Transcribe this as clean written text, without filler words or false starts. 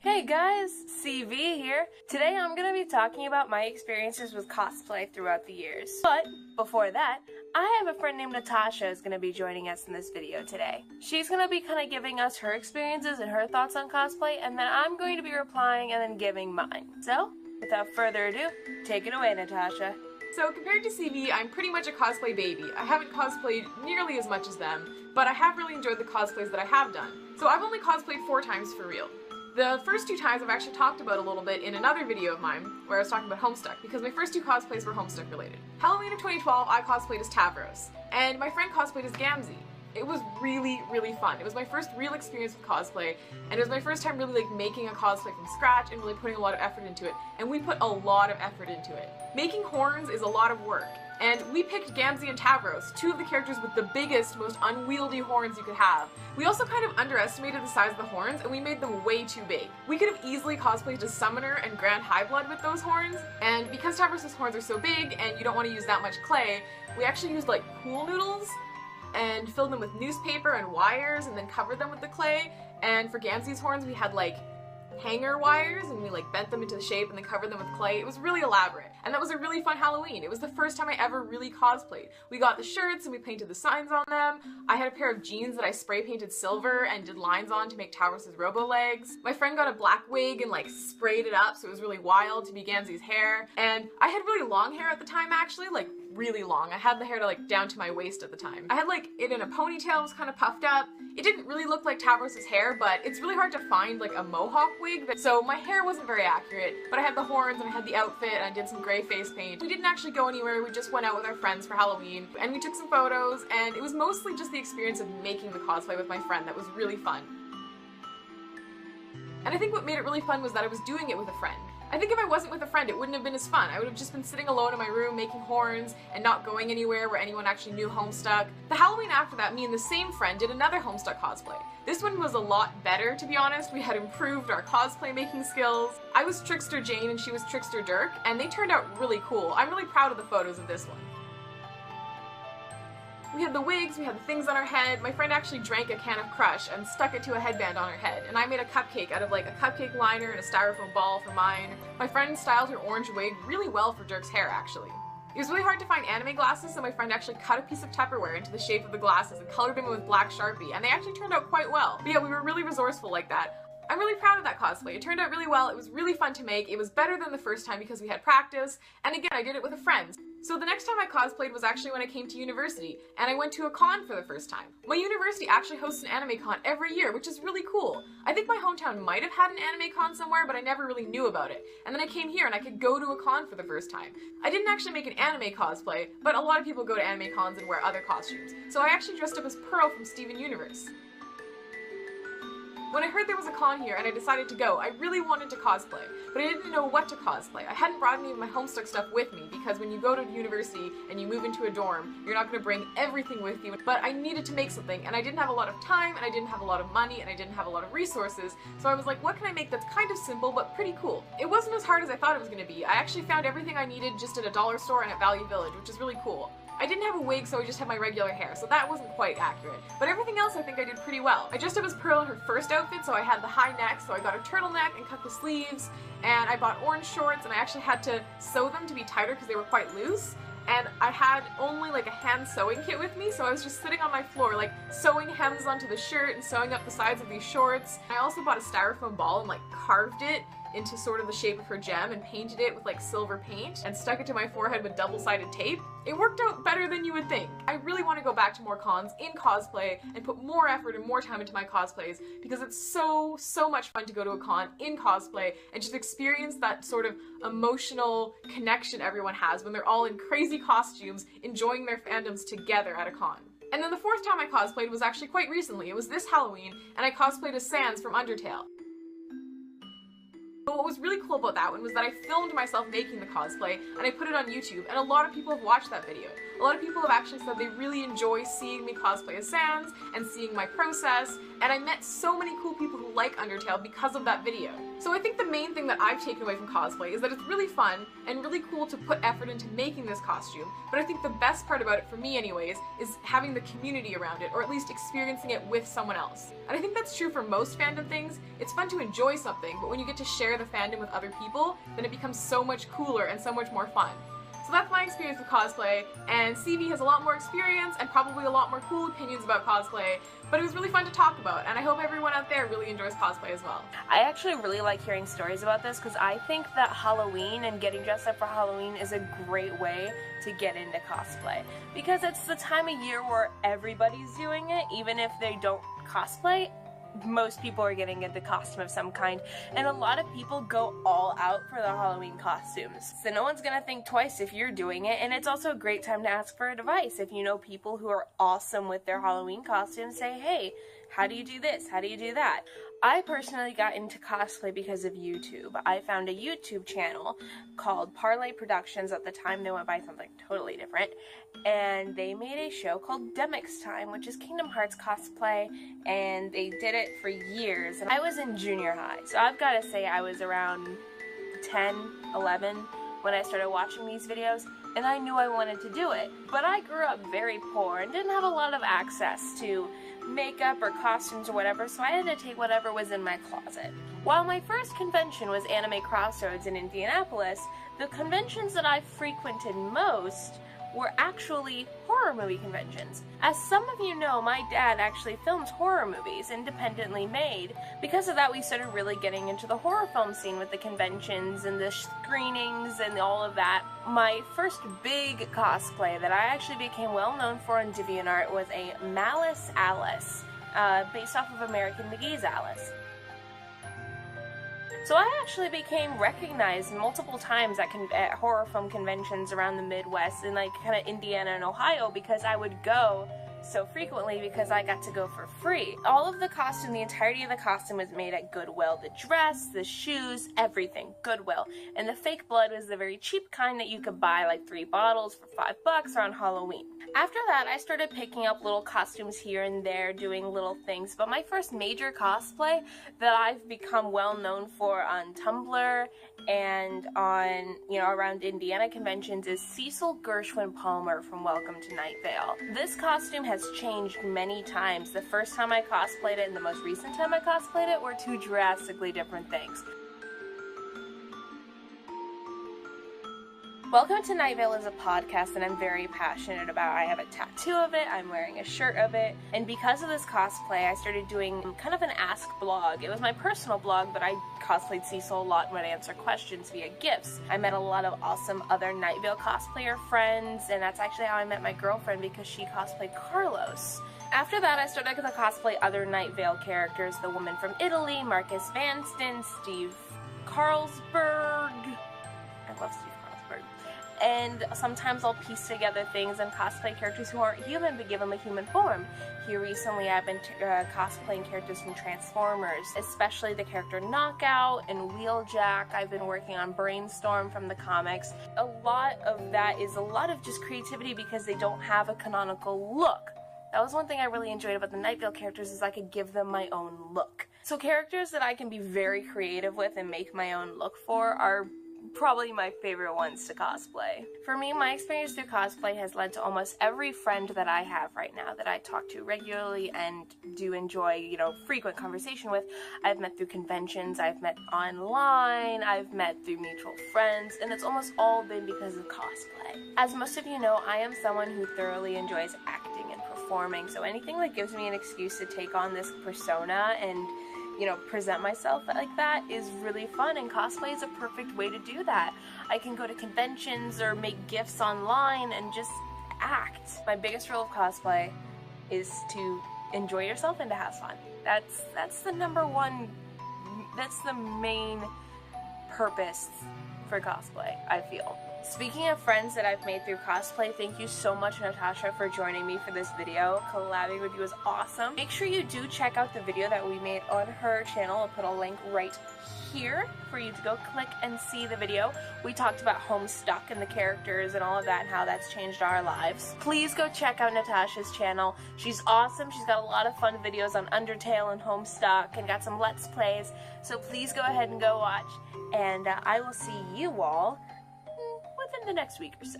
Hey guys, CV here. Today I'm going to be talking about my experiences with cosplay throughout the years. But before that, I have a friend named Natasha who's going to be joining us in this video today. She's going to be kind of giving us her experiences and her thoughts on cosplay, and then I'm going to be replying and then giving mine. So, without further ado, take it away, Natasha. So compared to CV, I'm pretty much a cosplay baby. I haven't cosplayed nearly as much as them, but I have really enjoyed the cosplays that I have done. So I've only cosplayed 4 times for real. The first 2 times I've actually talked about a little bit in another video of mine, where I was talking about Homestuck, because my first 2 cosplays were Homestuck related. Halloween of 2012, I cosplayed as Tavros, and my friend cosplayed as Gamzee. It was really, really fun. It was my first real experience with cosplay, and it was my first time really making a cosplay from scratch and really putting a lot of effort into it, and we put a lot of effort into it. Making horns is a lot of work, and we picked Gamzee and Tavros, 2 of the characters with the biggest, most unwieldy horns you could have. We also kind of underestimated the size of the horns, and we made them way too big. We could have easily cosplayed as Summoner and Grand Highblood with those horns, and because Tavros' horns are so big and you don't want to use that much clay, we actually used like pool noodles and filled them with newspaper and wires and then covered them with the clay. And for Gamzee's horns we had like hanger wires and we bent them into the shape and then covered them with clay. It was really elaborate, and that was a really fun Halloween. It was the first time I ever really cosplayed. We got the shirts and we painted the signs on them. I had a pair of jeans that I spray painted silver and did lines on to make Tavros' robo legs. My friend got a black wig and sprayed it up so it was really wild to be Gamzee's hair. And I had really long hair at the time, actually, really long. I had the hair to down to my waist at the time. I had it in a ponytail, it was kind of puffed up. It didn't really look like Tavros' hair, but it's really hard to find a mohawk wig, so my hair wasn't very accurate, but I had the horns and I had the outfit and I did some gray face paint. We didn't actually go anywhere, we just went out with our friends for Halloween and we took some photos, and it was mostly just the experience of making the cosplay with my friend that was really fun. And I think what made it really fun was that I was doing it with a friend. I think if I wasn't with a friend, it wouldn't have been as fun. I would have just been sitting alone in my room making horns and not going anywhere where anyone actually knew Homestuck. The Halloween after that, me and the same friend did another Homestuck cosplay. This one was a lot better, to be honest. We had improved our cosplay making skills. I was Trickster Jane and she was Trickster Dirk, and they turned out really cool. I'm really proud of the photos of this one. We had the wigs, we had the things on our head. My friend actually drank a can of Crush and stuck it to a headband on her head, and I made a cupcake out of a cupcake liner and a styrofoam ball for mine. My friend styled her orange wig really well for Dirk's hair, actually. It was really hard to find anime glasses, so my friend actually cut a piece of Tupperware into the shape of the glasses and colored them with black Sharpie, and they actually turned out quite well. But yeah, we were really resourceful like that. I'm really proud of that cosplay. It turned out really well, it was really fun to make, it was better than the first time because we had practice, and again, I did it with a friend. So the next time I cosplayed was actually when I came to university, and I went to a con for the first time. My university actually hosts an anime con every year, which is really cool. I think my hometown might have had an anime con somewhere, but I never really knew about it. And then I came here and I could go to a con for the first time. I didn't actually make an anime cosplay, but a lot of people go to anime cons and wear other costumes. So I actually dressed up as Pearl from Steven Universe. When I heard there was a con here and I decided to go, I really wanted to cosplay, but I didn't know what to cosplay. I hadn't brought any of my Homestuck stuff with me because when you go to university and you move into a dorm, you're not going to bring everything with you, but I needed to make something, and I didn't have a lot of time, and I didn't have a lot of money, and I didn't have a lot of resources, so I was like, what can I make that's kind of simple but pretty cool? It wasn't as hard as I thought it was going to be. I actually found everything I needed just at a dollar store and at Value Village, which is really cool. I didn't have a wig, so I just had my regular hair, so that wasn't quite accurate. But everything else I think I did pretty well. I dressed up as Pearl in her first outfit, so I had the high neck, so I got a turtleneck and cut the sleeves, and I bought orange shorts, and I actually had to sew them to be tighter because they were quite loose. And I had only a hand sewing kit with me, so I was just sitting on my floor sewing hems onto the shirt and sewing up the sides of these shorts. I also bought a styrofoam ball and carved it into sort of the shape of her gem and painted it with silver paint and stuck it to my forehead with double-sided tape. It worked out better than you would think. I really want to go back to more cons in cosplay and put more effort and more time into my cosplays because it's so much fun to go to a con in cosplay and just experience that sort of emotional connection everyone has when they're all in crazy costumes enjoying their fandoms together at a con. And then the 4th time I cosplayed was actually quite recently. It was this Halloween, and I cosplayed as Sans from Undertale. But what was really cool about that one was that I filmed myself making the cosplay and I put it on YouTube, and a lot of people have watched that video. A lot of people have actually said they really enjoy seeing me cosplay as Sans and seeing my process, and I met so many cool people who like Undertale because of that video. So I think the main thing that I've taken away from cosplay is that it's really fun and really cool to put effort into making this costume, but I think the best part about it, for me anyways, is having the community around it, or at least experiencing it with someone else. And I think that's true for most fandom things. It's fun to enjoy something, but when you get to share the fandom with other people, then it becomes so much cooler and so much more fun. So that's my experience with cosplay, and CV has a lot more experience and probably a lot more cool opinions about cosplay, but it was really fun to talk about, and I hope everyone out there really enjoys cosplay as well. I actually really like hearing stories about this because I think that Halloween and getting dressed up for Halloween is a great way to get into cosplay, because it's the time of year where everybody's doing it. Even if they don't cosplay, most people are getting into costume of some kind, and a lot of people go all out for the Halloween costumes. So no one's gonna think twice if you're doing it, and it's also a great time to ask for advice. If you know people who are awesome with their Halloween costumes, say, hey, how do you do this? How do you do that? I personally got into cosplay because of YouTube. I found a YouTube channel called Parlay Productions. At the time, they went by something totally different. And they made a show called Demix Time, which is Kingdom Hearts cosplay. And they did it for years. And I was in junior high. So I've got to say I was around 10, 11 when I started watching these videos. And I knew I wanted to do it. But I grew up very poor and didn't have a lot of access to makeup or costumes or whatever, so I had to take whatever was in my closet. While my first convention was Anime Crossroads in Indianapolis, the conventions that I frequented most were actually horror movie conventions. As some of you know, my dad actually films horror movies, independently made. Because of that, we started really getting into the horror film scene with the conventions and the screenings and all of that. My first big cosplay that I actually became well known for on DeviantArt was a Malice Alice, based off of American McGee's Alice. So I actually became recognized multiple times at horror film conventions around the Midwest in like kind of Indiana and Ohio, because I would go so frequently because I got to go for free. All of the costume, the entirety of the costume was made at Goodwill. The dress, the shoes, everything, Goodwill. And the fake blood was the very cheap kind that you could buy like 3 bottles for $5 around Halloween. After that, I started picking up little costumes here and there, doing little things, but my first major cosplay that I've become well known for on Tumblr and on, around Indiana conventions is Cecil Gershwin Palmer from Welcome to Night Vale. This costume has changed many times. The first time I cosplayed it and the most recent time I cosplayed it were 2 drastically different things. Welcome to Night Vale is a podcast that I'm very passionate about. I have a tattoo of it, I'm wearing a shirt of it, and because of this cosplay, I started doing kind of an ask blog. It was my personal blog, but I cosplayed Cecil a lot and would answer questions via gifts. I met a lot of awesome other Night Vale cosplayer friends, and that's actually how I met my girlfriend, because she cosplayed Carlos. After that, I started to cosplay other Night Vale characters, the woman from Italy, Marcus Vanston, Steve Carlsberg. I love Steve Carlsberg. And sometimes I'll piece together things and cosplay characters who aren't human but give them a human form. Here recently I've been cosplaying characters from Transformers, especially the character Knockout and Wheeljack. I've been working on Brainstorm from the comics. A lot of that is a lot of just creativity because they don't have a canonical look. That was one thing I really enjoyed about the Night Vale characters, is I could give them my own look. So characters that I can be very creative with and make my own look for are probably my favorite ones to cosplay. For me, my experience through cosplay has led to almost every friend that I have right now that I talk to regularly and do enjoy, frequent conversation with. I've met through conventions, I've met online, I've met through mutual friends, and it's almost all been because of cosplay. As most of you know, I am someone who thoroughly enjoys acting and performing, so anything that gives me an excuse to take on this persona and present myself like that is really fun, and cosplay is a perfect way to do that. I can go to conventions or make gifts online and just act. My biggest rule of cosplay is to enjoy yourself and to have fun. That's the number one, that's the main purpose for cosplay, I feel. Speaking of friends that I've made through cosplay, thank you so much, Natasha, for joining me for this video. Collabing with you was awesome. Make sure you do check out the video that we made on her channel. I'll put a link right here for you to go click and see the video. We talked about Homestuck and the characters and all of that and how that's changed our lives. Please go check out Natasha's channel. She's awesome. She's got a lot of fun videos on Undertale and Homestuck and got some Let's Plays. So please go ahead and go watch. And I will see you all within the next week or so.